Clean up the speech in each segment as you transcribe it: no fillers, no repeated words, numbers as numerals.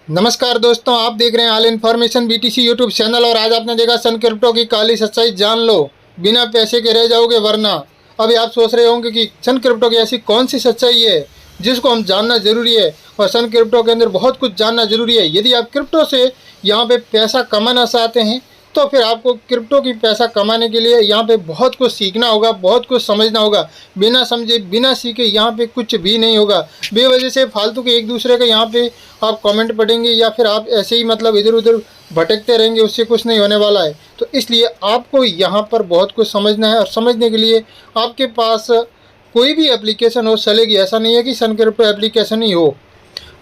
नमस्कार दोस्तों, आप देख रहे हैं all information BTC YouTube channel. और आज आपने देखा सन क्रिप्टो की काली सच्चाई जान लो, बिना पैसे के रह जाओगे वरना। अभी आप सोच रहे होंगे कि सन क्रिप्टो की ऐसी कौन सी सच्चाई है जिसको हम जानना जरूरी है, और सन क्रिप्टो के अंदर बहुत कुछ जानना जरूरी है। यदि आप क्रिप्टो से यहाँ पे पैसा कमाना चाहते हैं तो फिर आपको क्रिप्टो की पैसा कमाने के लिए यहाँ पे बहुत कुछ सीखना होगा, बहुत कुछ समझना होगा। बिना समझे बिना सीखे यहाँ पे कुछ भी नहीं होगा। बेवजह से फालतू के एक दूसरे के यहाँ पे आप कमेंट पढ़ेंगे या फिर आप ऐसे ही मतलब इधर उधर भटकते रहेंगे, उससे कुछ नहीं होने वाला है। तो इसलिए आपको यहाँ पर बहुत कुछ समझना है, और समझने के लिए आपके पास कोई भी एप्लीकेशन हो चलेगी। ऐसा नहीं है कि सन क्रिप्टो एप्लीकेशन ही हो,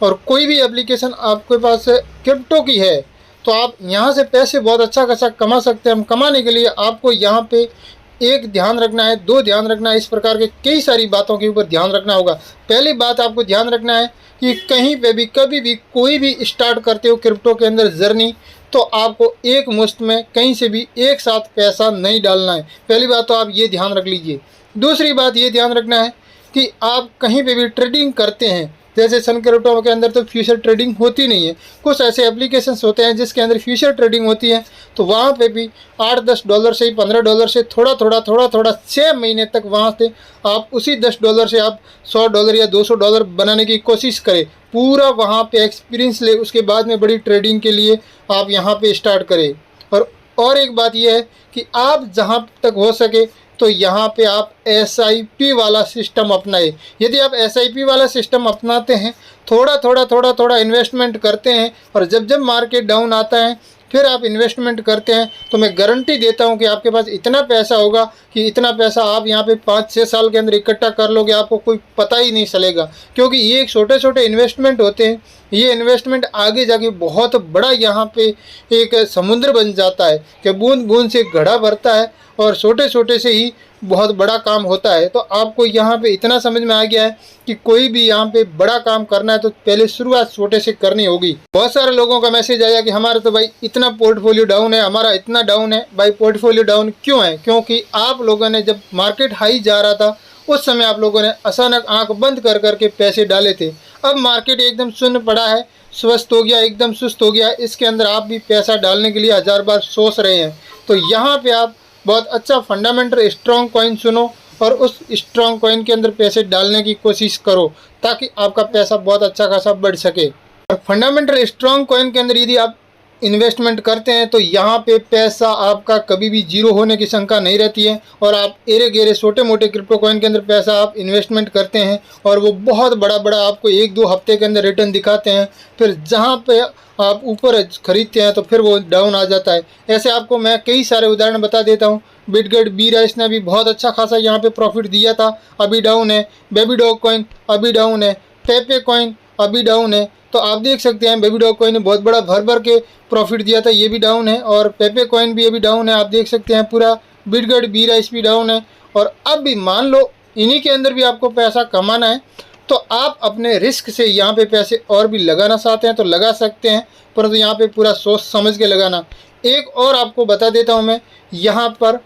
और कोई भी एप्लीकेशन आपके पास क्रिप्टो की है तो आप यहाँ से पैसे बहुत अच्छा खासा कमा सकते हैं। हम कमाने के लिए आपको यहाँ पे एक ध्यान रखना है, दो ध्यान रखना है, इस प्रकार के कई सारी बातों के ऊपर ध्यान रखना होगा। पहली बात आपको ध्यान रखना है कि कहीं पे भी कभी भी कोई भी स्टार्ट करते हो क्रिप्टो के अंदर जर्नी, तो आपको एक मुश्त में कहीं से भी एक साथ पैसा नहीं डालना है। पहली बात तो आप ये ध्यान रख लीजिए। दूसरी बात ये ध्यान रखना है कि आप कहीं पे भी ट्रेडिंग करते हैं, जैसे सन क्रिप्टो के अंदर तो फ्यूचर ट्रेडिंग होती नहीं है। कुछ ऐसे एप्लीकेशंस होते हैं जिसके अंदर फ्यूचर ट्रेडिंग होती है, तो वहाँ पे भी $8-10 से $15 से थोड़ा थोड़ा 6 महीने तक वहाँ से आप उसी $10 से आप $100 या $200 बनाने की कोशिश करें। पूरा वहाँ पे एक्सपीरियंस ले, उसके बाद में बड़ी ट्रेडिंग के लिए आप यहाँ पे स्टार्ट करें। और एक बात यह है कि आप जहाँ तक हो सके तो यहाँ पे आप SIP वाला सिस्टम अपनाएं। यदि आप SIP वाला सिस्टम अपनाते हैं, थोड़ा इन्वेस्टमेंट करते हैं, और जब जब मार्केट डाउन आता है फिर आप इन्वेस्टमेंट करते हैं, तो मैं गारंटी देता हूँ कि आपके पास इतना पैसा होगा कि इतना पैसा आप यहाँ पे 5-6 साल के अंदर इकट्ठा कर लोगे, आपको कोई पता ही नहीं चलेगा। क्योंकि ये छोटे छोटे इन्वेस्टमेंट होते हैं, ये इन्वेस्टमेंट आगे जाके बहुत बड़ा यहाँ पे एक समुद्र बन जाता है कि बूंद बूंद से घड़ा भरता है, और छोटे छोटे से ही बहुत बड़ा काम होता है। तो आपको यहाँ पे इतना समझ में आ गया है कि कोई भी यहाँ पे बड़ा काम करना है तो पहले शुरुआत छोटे से करनी होगी। बहुत सारे लोगों का मैसेज आया कि हमारा तो भाई इतना पोर्टफोलियो डाउन है, हमारा इतना डाउन है। भाई पोर्टफोलियो डाउन क्यों है? क्योंकि आप लोगों ने जब मार्केट हाई जा रहा था उस समय आप लोगों ने अचानक आंख बंद कर करके पैसे डाले थे। अब मार्केट एकदम शून्य पड़ा है, स्वस्थ हो गया, एकदम सुस्त हो गया, इसके अंदर आप भी पैसा डालने के लिए 1000 बार सोच रहे हैं। तो यहाँ पे आप बहुत अच्छा फंडामेंटल स्ट्रॉन्ग कॉइन चुनो और उस स्ट्रॉन्ग कॉइन के अंदर पैसे डालने की कोशिश करो, ताकि आपका पैसा बहुत अच्छा खासा बढ़ सके। और फंडामेंटल स्ट्रॉन्ग कॉइन के अंदर यदि आप इन्वेस्टमेंट करते हैं तो यहाँ पे पैसा आपका कभी भी जीरो होने की शंका नहीं रहती है। और आप एरे गेरे छोटे मोटे क्रिप्टो कॉइन के अंदर पैसा आप इन्वेस्टमेंट करते हैं और वो बहुत बड़ा बड़ा आपको 1-2 हफ्ते के अंदर रिटर्न दिखाते हैं, फिर जहाँ पे आप ऊपर खरीदते हैं तो फिर वो डाउन आ जाता है। ऐसे आपको मैं कई सारे उदाहरण बता देता हूँ। बिटगेट बीराइस ने भी बहुत अच्छा खासा यहाँ पे प्रॉफिट दिया था, अभी डाउन है। बेबी डॉग कॉइन अभी डाउन है। पेपे कॉइन अभी डाउन है। तो आप देख सकते हैं बेबी डॉग कॉइन ने बहुत बड़ा भर के प्रॉफिट दिया था, ये भी डाउन है। और पेपे कॉइन भी अभी डाउन है, आप देख सकते हैं पूरा। बिटगेट बीराइस भी डाउन है। और अब भी मान लो इन्हीं के अंदर भी आपको पैसा कमाना है तो आप अपने रिस्क से यहाँ पे पैसे और भी लगाना चाहते हैं तो लगा सकते हैं, परंतु यहाँ पे पूरा सोच समझ के लगाना। एक और आपको बता देता हूँ मैं, यहाँ पर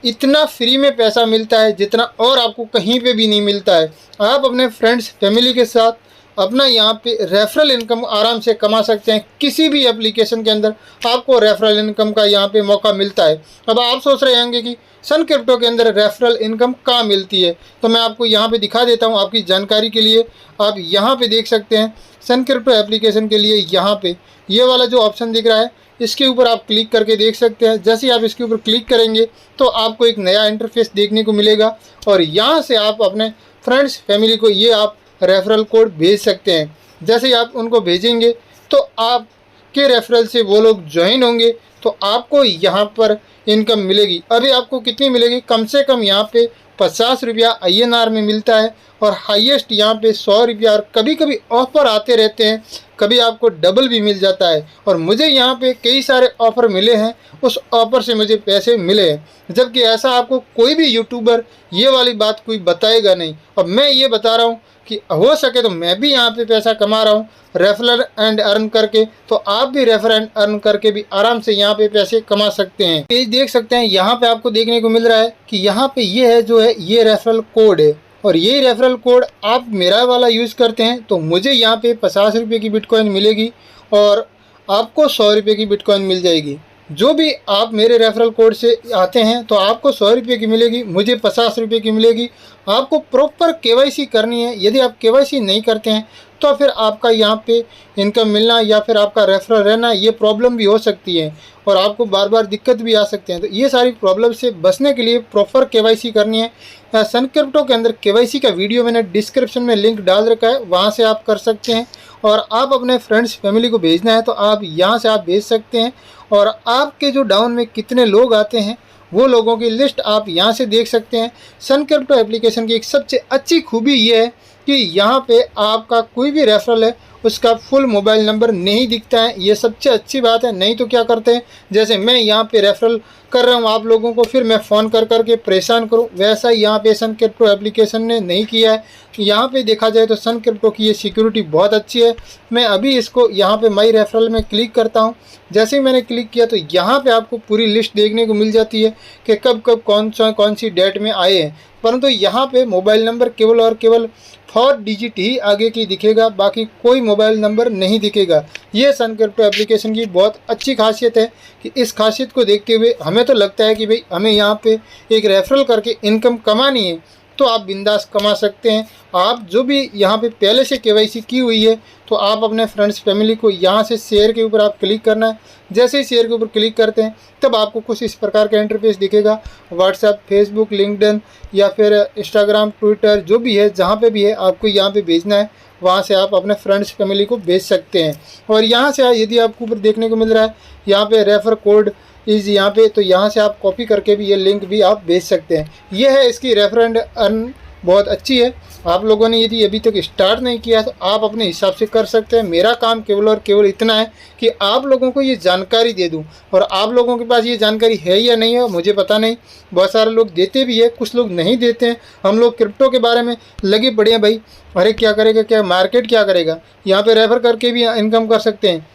इतना फ्री में पैसा मिलता है जितना और आपको कहीं पे भी नहीं मिलता है। आप अपने फ्रेंड्स फैमिली के साथ अपना यहाँ पे रेफरल इनकम आराम से कमा सकते हैं। किसी भी एप्लीकेशन के अंदर आपको रेफरल इनकम का यहाँ पे मौका मिलता है। अब आप सोच रहे होंगे कि सन क्रिप्टो के अंदर रेफरल इनकम कहाँ मिलती है, तो मैं आपको यहाँ पे दिखा देता हूँ आपकी जानकारी के लिए। आप यहाँ पे देख सकते हैं सन क्रिप्टो एप्लीकेशन के लिए यहाँ पे ये वाला जो ऑप्शन दिख रहा है, इसके ऊपर आप क्लिक करके देख सकते हैं। जैसे ही आप इसके ऊपर क्लिक करेंगे तो आपको एक नया इंटरफेस देखने को मिलेगा, और यहाँ से आप अपने फ्रेंड्स फैमिली को ये आप रेफरल कोड भेज सकते हैं। जैसे ही आप उनको भेजेंगे तो आपके रेफरल से वो लोग ज्वाइन होंगे तो आपको यहाँ पर इनकम मिलेगी। अभी आपको कितनी मिलेगी? कम से कम यहाँ पे 50 रुपया INR में मिलता है, और हाईएस्ट यहाँ पे 100 रुपया। और कभी कभी ऑफ़र आते रहते हैं, कभी आपको डबल भी मिल जाता है। और मुझे यहाँ पे कई सारे ऑफ़र मिले हैं, उस ऑफ़र से मुझे पैसे मिले हैं। जबकि ऐसा आपको कोई भी यूट्यूबर ये वाली बात कोई बताएगा नहीं। और मैं ये बता रहा हूँ कि हो सके तो मैं भी यहाँ पे पैसा कमा रहा हूँ रेफरल एंड अर्न करके, तो आप भी रेफर एंड अर्न करके भी आराम से यहाँ पे पैसे कमा सकते हैं। पेज देख सकते हैं, यहाँ पे आपको देखने को मिल रहा है कि यहाँ पे ये है जो है ये रेफरल कोड है, और यही रेफरल कोड आप मेरा वाला यूज़ करते हैं तो मुझे यहाँ पे 50 रुपये की बिटकॉइन मिलेगी और आपको 100 रुपये की बिटकॉइन मिल जाएगी। जो भी आप मेरे रेफरल कोड से आते हैं तो आपको 100 रुपये की मिलेगी, मुझे 50 रुपये की मिलेगी। आपको प्रॉपर केवाईसी करनी है। यदि आप केवाईसी नहीं करते हैं तो फिर आपका यहाँ पे इनकम मिलना या फिर आपका रेफरल रहना ये प्रॉब्लम भी हो सकती है और आपको बार बार दिक्कत भी आ सकते हैं। तो ये सारी प्रॉब्लम से बचने के लिए प्रॉपर केवाईसी करनी है। सन क्रिप्टो के अंदर केवाईसी का वीडियो मैंने डिस्क्रिप्शन में लिंक डाल रखा है, वहाँ से आप कर सकते हैं। और आप अपने फ्रेंड्स फैमिली को भेजना है तो आप यहाँ से आप भेज सकते हैं। और आपके जो डाउन में कितने लोग आते हैं वो लोगों की लिस्ट आप यहाँ से देख सकते हैं। सन क्रिप्टो एप्लीकेशन की एक सबसे अच्छी खूबी ये है कि यहाँ पे आपका कोई भी रेफरल है उसका फुल मोबाइल नंबर नहीं दिखता है। ये सबसे अच्छी बात है। नहीं तो क्या करते हैं, जैसे मैं यहाँ पे रेफरल कर रहा हूँ आप लोगों को, फिर मैं फ़ोन कर करके परेशान करूँ, वैसा यहाँ पे सन क्रिप्टो एप्लीकेशन ने नहीं किया है। यहाँ पे देखा जाए तो सन क्रिप्टो की ये सिक्योरिटी बहुत अच्छी है। मैं अभी इसको यहाँ पे माई रेफरल में क्लिक करता हूँ। जैसे ही मैंने क्लिक किया तो यहाँ पे आपको पूरी लिस्ट देखने को मिल जाती है कि कब कब कौन सी डेट में आए हैं। परंतु यहाँ पे मोबाइल नंबर केवल और केवल 4 डिजिट ही आगे की दिखेगा, बाकी कोई मोबाइल नंबर नहीं दिखेगा। ये सन क्रिप्टो एप्लीकेशन की बहुत अच्छी खासियत है कि इस खासियत को देखते हुए हमें तो लगता है कि भाई हमें यहाँ पे एक रेफरल करके इनकम कमानी है तो आप बिंदास कमा सकते हैं। आप जो भी यहाँ पे पहले से केवाईसी की हुई है तो आप अपने फ्रेंड्स फैमिली को यहाँ से शेयर के ऊपर आप क्लिक करना है। जैसे ही शेयर के ऊपर क्लिक करते हैं तब आपको कुछ इस प्रकार का इंटरफेस दिखेगा। व्हाट्सएप, फेसबुक, लिंक्डइन या फिर इंस्टाग्राम, ट्विटर जो भी है, जहाँ पे भी है आपको यहाँ पे भेजना है। वहाँ से आप अपने फ्रेंड्स फैमिली को भेज सकते हैं। और यहाँ से यदि आपको ऊपर देखने को मिल रहा है यहाँ पे रेफर कोड इस यहाँ पे, तो यहाँ से आप कॉपी करके भी ये लिंक भी आप भेज सकते हैं। ये है इसकी रेफर एंड अर्न बहुत अच्छी है। आप लोगों ने यदि अभी तक स्टार्ट नहीं किया तो आप अपने हिसाब से कर सकते हैं। मेरा काम केवल और केवल इतना है कि आप लोगों को ये जानकारी दे दूं। और आप लोगों के पास ये जानकारी है या नहीं है मुझे पता नहीं। बहुत सारे लोग देते भी है, कुछ लोग नहीं देते हैं। हम लोग क्रिप्टो के बारे में लगे पड़े हैं भाई, अरे क्या करेगा, क्या मार्केट क्या करेगा। यहाँ पर रेफर करके भी इनकम कर सकते हैं।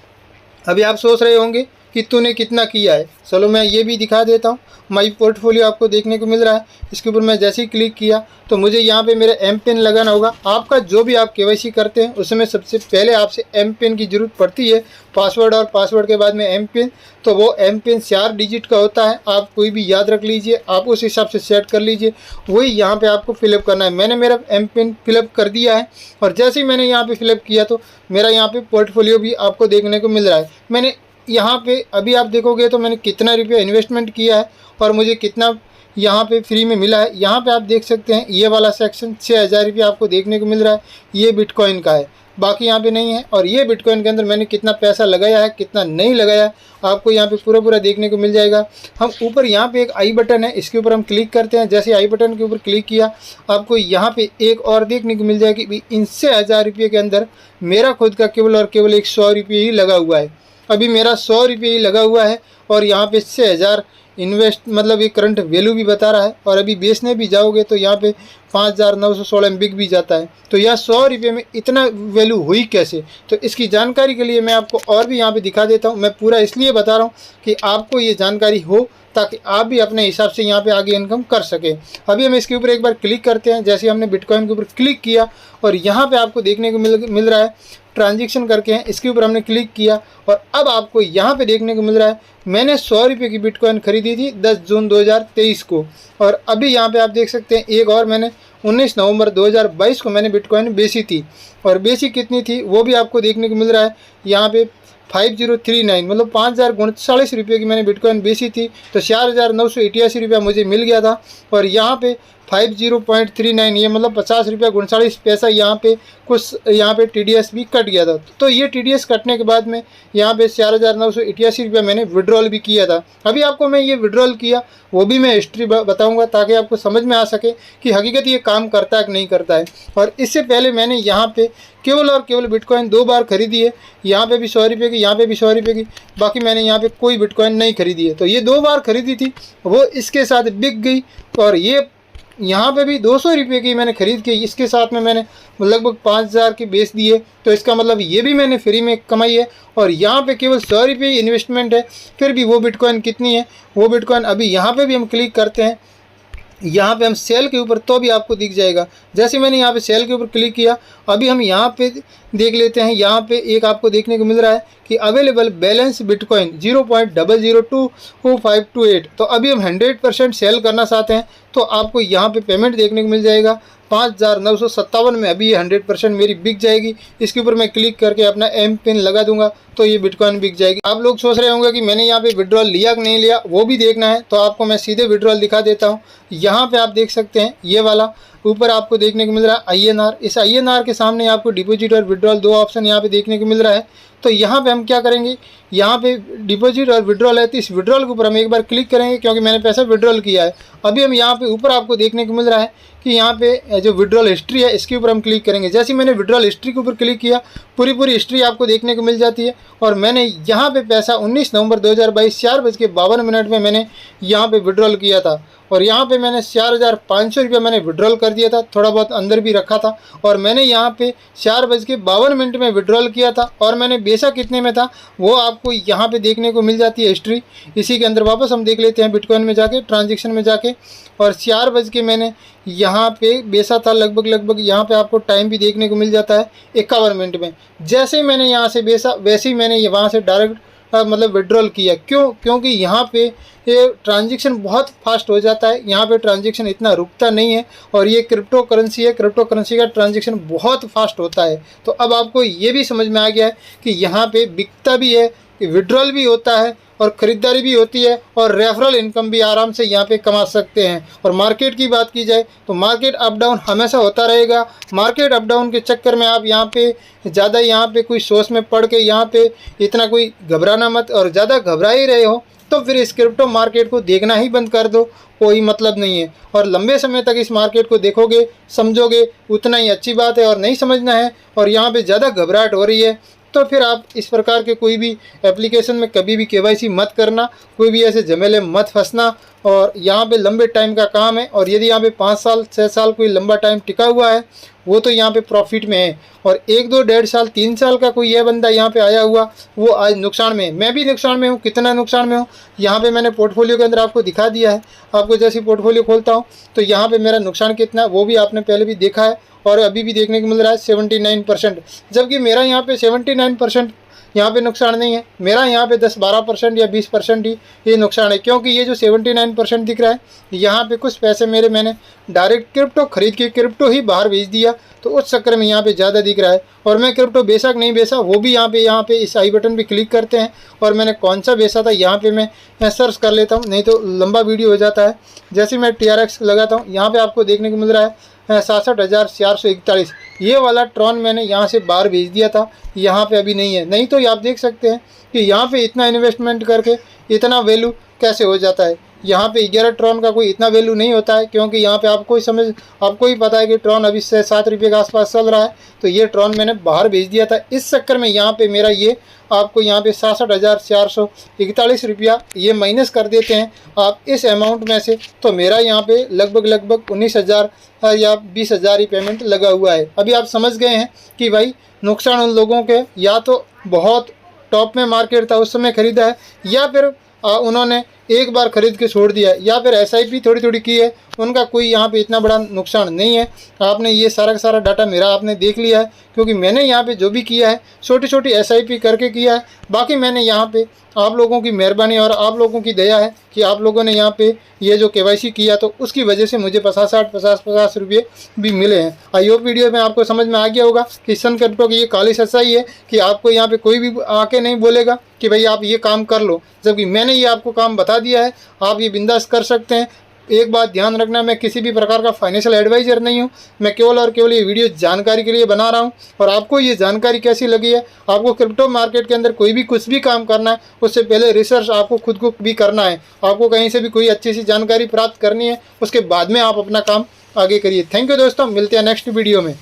अभी आप सोच रहे होंगे कि तूने कितना किया है। चलो मैं ये भी दिखा देता हूँ। माई पोर्टफोलियो आपको देखने को मिल रहा है। इसके ऊपर मैं जैसे ही क्लिक किया तो मुझे यहाँ पे मेरा एम पिन लगाना होगा। आपका जो भी आप केवाईसी करते हैं उसमें सबसे पहले आपसे एम पिन की ज़रूरत पड़ती है, पासवर्ड और पासवर्ड के बाद में एम पिन। तो वो एम पिन 4 डिजिट का होता है। आप कोई भी याद रख लीजिए, आप उस हिसाब से सेट कर लीजिए, वही यहाँ पर आपको फिलअप करना है। मैंने मेरा एम पिन फिलअप कर दिया है और जैसे ही मैंने यहाँ पर फिलअप किया तो मेरा यहाँ पर पोर्टफोलियो भी आपको देखने को मिल रहा है। मैंने यहाँ पे अभी आप देखोगे तो मैंने कितना रुपया इन्वेस्टमेंट किया है और मुझे कितना यहाँ पे फ्री में मिला है। यहाँ पे आप देख सकते हैं ये वाला सेक्शन 6000 रुपया आपको देखने को मिल रहा है। ये बिटकॉइन का है, बाकी यहाँ पे नहीं है। और ये बिटकॉइन के अंदर मैंने कितना पैसा लगाया है, कितना नहीं लगाया है, आपको यहाँ पे पूरा देखने को मिल जाएगा। हम ऊपर यहाँ पे एक आई बटन है, इसके ऊपर हम क्लिक करते हैं। जैसे आई बटन के ऊपर क्लिक किया आपको यहाँ पे एक और देखने को मिल जाएगी कि इन 6000 रुपये के अंदर मेरा खुद का केवल और केवल 100 रुपये ही लगा हुआ है। अभी मेरा 100 रुपये ही लगा हुआ है और यहाँ पे 6000 इन्वेस्ट मतलब ये करंट वैल्यू भी बता रहा है। और अभी बेचने भी जाओगे तो यहाँ पे 5916 में बिक भी जाता है। तो यह 100 रुपये में इतना वैल्यू हुई कैसे, तो इसकी जानकारी के लिए मैं आपको और भी यहाँ पे दिखा देता हूँ। मैं पूरा इसलिए बता रहा हूँ कि आपको ये जानकारी हो ताकि आप भी अपने हिसाब से यहाँ पे आगे इनकम कर सकें। अभी हम इसके ऊपर एक बार क्लिक करते हैं। जैसे हमने बिटकॉइन के ऊपर क्लिक किया और यहाँ पे आपको देखने को मिल रहा है ट्रांजैक्शन करके हैं, इसके ऊपर हमने क्लिक किया और अब आपको यहाँ पे देखने को मिल रहा है मैंने 100 रुपये की बिटकॉइन खरीदी थी 10 जून 2023 को। और अभी यहाँ पे आप देख सकते हैं एक और मैंने 19 नवंबर 2022 को मैंने बिटकॉइन बेची थी। और बेची कितनी थी वो भी आपको देखने को मिल रहा है यहाँ पे 5039 मतलब 5039 रुपये की मैंने बिटकॉइन बेची थी। तो 4988 रुपया मुझे मिल गया था। और यहाँ पे 50.39 ये मतलब 50 रुपया 39 पैसा यहाँ पे कुछ यहाँ पे TDS भी कट गया था। तो ये TDS कटने के बाद में यहाँ पे 4988 रुपया मैंने विड्रॉल भी किया था। अभी आपको मैं ये विड्रॉल किया वो भी मैं हिस्ट्री बताऊंगा ताकि आपको समझ में आ सके कि हकीकत ये काम करता है कि नहीं करता है। और इससे पहले मैंने यहाँ पे केवल और केवल बिटकॉइन 2 बार खरीदी है। यहाँ पे भी 100 रुपये की, यहाँ पे भी 100 रुपये की, बाकी मैंने यहाँ पे कोई बिटकॉइन नहीं खरीदी है। तो ये 2 बार खरीदी थी वो इसके साथ बिक गई। और ये यहाँ पे भी 200 रुपये की मैंने खरीद के इसके साथ में मैंने लगभग 5000 की बेच दिए। तो इसका मतलब ये भी मैंने फ्री में कमाई है। और यहाँ पे केवल 100 रुपये इन्वेस्टमेंट है। फिर भी वो बिटकॉइन कितनी है, वो बिटकॉइन अभी यहाँ पे भी हम क्लिक करते हैं यहाँ पे हम सेल के ऊपर तो भी आपको दिख जाएगा। जैसे मैंने यहाँ पे सेल के ऊपर क्लिक किया, अभी हम यहाँ पे देख लेते हैं। यहाँ पे एक आपको देखने को मिल रहा है कि अवेलेबल बैलेंस बिटकॉइन 0.002528। तो अभी हम 100% सेल करना चाहते हैं तो आपको यहाँ पे पेमेंट देखने को मिल जाएगा 5,957 में। अभी ये 100% मेरी बिक जाएगी। इसके ऊपर मैं क्लिक करके अपना एम पिन लगा दूंगा तो ये बिटकॉइन बिक जाएगी। आप लोग सोच रहे होंगे कि मैंने यहाँ पे विड्रॉल लिया कि नहीं लिया, वो भी देखना है तो आपको मैं सीधे विड्रॉल दिखा देता हूँ। यहाँ पे आप देख सकते हैं ये वाला ऊपर आपको देखने को मिल रहा है INR। इस INR के सामने आपको डिपॉजिट और विड्रॉल दो ऑप्शन यहाँ पे देखने को मिल रहा है। तो यहाँ पे हम क्या करेंगे, यहाँ पे डिपॉजिट और विड्रॉल है तो इस विड्रॉल के ऊपर हम एक बार क्लिक करेंगे क्योंकि मैंने पैसा विड्रॉल किया है। अभी हम यहाँ पे ऊपर आपको देखने को मिल रहा है कि यहाँ पे जो विड्रॉल हिस्ट्री है इसके ऊपर हम क्लिक करेंगे। जैसे मैंने विड्रॉल हिस्ट्री के ऊपर क्लिक किया, पूरी हिस्ट्री आपको देखने को मिल जाती है। और मैंने यहाँ पे पैसा 19 नवंबर 2022 4:52 में मैंने यहाँ पे विड्रॉल किया था। और यहाँ पे मैंने 4,500 रुपया मैंने विड्रॉल कर दिया था, थोड़ा बहुत अंदर भी रखा था। और मैंने यहाँ पे 4:52 में विड्रॉल किया था और मैंने बेचा कितने में था वो आपको यहाँ पे देखने को मिल जाती है हिस्ट्री। इसी के अंदर वापस हम देख लेते हैं बिटकॉइन में जाके, ट्रांजेक्शन में जाके। और 4 बज के मैंने यहाँ पे बेचा था लगभग यहाँ पे आपको टाइम भी देखने को मिल जाता है 51 मिनट में। जैसे ही मैंने यहाँ से बेचा वैसे ही मैंने वहाँ से डायरेक्ट मतलब विड्रॉल किया। क्योंकि यहाँ पे ये ट्रांजेक्शन बहुत फास्ट हो जाता है, यहाँ पे ट्रांजेक्शन इतना रुकता नहीं है। और ये क्रिप्टो करेंसी है, क्रिप्टो करेंसी का ट्रांजेक्शन बहुत फास्ट होता है। तो अब आपको ये भी समझ में आ गया है कि यहाँ पे बिकता भी है, विड्रॉल भी होता है और ख़रीदारी भी होती है और रेफरल इनकम भी आराम से यहाँ पे कमा सकते हैं। और मार्केट की बात की जाए तो मार्केट अप डाउन हमेशा होता रहेगा। मार्केट अप डाउन के चक्कर में आप यहाँ पे ज़्यादा यहाँ पे कोई सोच में पड़ के यहाँ पे इतना कोई घबराना मत। और ज़्यादा घबरा ही रहे हो तो फिर इस क्रिप्टो मार्केट को देखना ही बंद कर दो, कोई मतलब नहीं है। और लंबे समय तक इस मार्केट को देखोगे समझोगे उतना ही अच्छी बात है। और नहीं समझना है और यहाँ पे ज़्यादा घबराहट हो रही है तो फिर आप इस प्रकार के कोई भी एप्लीकेशन में कभी भी KYC मत करना, कोई भी ऐसे झमेले मत फंसना। और यहाँ पे लंबे टाइम का काम है और यदि यहाँ पे 5 साल 6 साल कोई लंबा टाइम टिका हुआ है वो तो यहाँ पे प्रॉफिट में है। और 1 2 1.5 साल 3 साल का कोई यह बंदा यहाँ पे आया हुआ वो आज नुकसान में है। मैं भी नुकसान में हूँ। कितना नुकसान में हूँ यहाँ पे मैंने पोर्टफोलियो के अंदर आपको दिखा दिया है। आपको जैसे पोर्टफोलियो खोलता हूँ तो यहाँ पे मेरा नुकसान कितना है वो भी आपने पहले भी देखा है और अभी भी देखने को मिल रहा है 79%। जबकि मेरा यहाँ पे 79% यहाँ पे नुकसान नहीं है, मेरा यहाँ पे 10-12% या 20% ही ये नुकसान है। क्योंकि ये जो 79% दिख रहा है यहाँ पे कुछ पैसे मैंने डायरेक्ट क्रिप्टो खरीद के क्रिप्टो ही बाहर भेज दिया तो उस चक्कर में यहाँ पे ज़्यादा दिख रहा है। और मैं क्रिप्टो बेचा कि नहीं बेचा वो भी यहाँ पे इस आई बटन पे क्लिक करते हैं और मैंने कौन सा बेचा था यहाँ पे मैं सर्च कर लेता हूँ, नहीं तो लंबा वीडियो हो जाता है। जैसे मैं TRX लगाता हूँ यहाँ पे आपको देखने को मिल रहा है 67,441। ये वाला ट्रॉन मैंने यहाँ से बाहर भेज दिया था, यहाँ पे अभी नहीं है। नहीं तो आप देख सकते हैं कि यहाँ पे इतना इन्वेस्टमेंट करके इतना वैल्यू कैसे हो जाता है। यहाँ पे 11 ट्रॉन का कोई इतना वैल्यू नहीं होता है क्योंकि यहाँ पे आपको ही पता है कि ट्रॉन अभी से 7 रुपये के आसपास चल रहा है। तो ये ट्रॉन मैंने बाहर भेज दिया था, इस चक्कर में यहाँ पे मेरा ये आपको यहाँ पे 67,441 रुपया ये माइनस कर देते हैं आप इस अमाउंट में से। तो मेरा यहाँ पे लगभग 19,000 या 20,000 ही पेमेंट लगा हुआ है। अभी आप समझ गए हैं कि भाई नुकसान उन लोगों के या तो बहुत टॉप में मार्केट था उस समय ख़रीदा है या फिर उन्होंने एक बार ख़रीद के छोड़ दिया या फिर SIP थोड़ी की है, उनका कोई यहाँ पे इतना बड़ा नुकसान नहीं है। आपने ये सारा का सारा डाटा मेरा आपने देख लिया है क्योंकि मैंने यहाँ पे जो भी किया है छोटी SIP करके किया है। बाकी मैंने यहाँ पे आप लोगों की मेहरबानी और आप लोगों की दया है कि आप लोगों ने यहाँ पे ये जो KYC किया तो उसकी वजह से मुझे 50 रुपये भी मिले हैं। आई होप वीडियो में आपको समझ में आ गया होगा कि सन क्रिप्टो की ये काली सच्चाई है कि आपको यहाँ पे कोई भी आके नहीं बोलेगा कि भाई आप ये काम कर लो, जबकि मैंने ये आपको काम बता दिया है। आप ये बिंदास कर सकते हैं। एक बात ध्यान रखना, मैं किसी भी प्रकार का फाइनेंशियल एडवाइज़र नहीं हूँ, मैं केवल और केवल ये वीडियो जानकारी के लिए बना रहा हूँ। और आपको ये जानकारी कैसी लगी है, आपको क्रिप्टो मार्केट के अंदर कोई भी कुछ भी काम करना है उससे पहले रिसर्च आपको खुद को भी करना है। आपको कहीं से भी कोई अच्छी सी जानकारी प्राप्त करनी है उसके बाद में आप अपना काम आगे करिए। थैंक यू दोस्तों, मिलते हैं नेक्स्ट वीडियो में।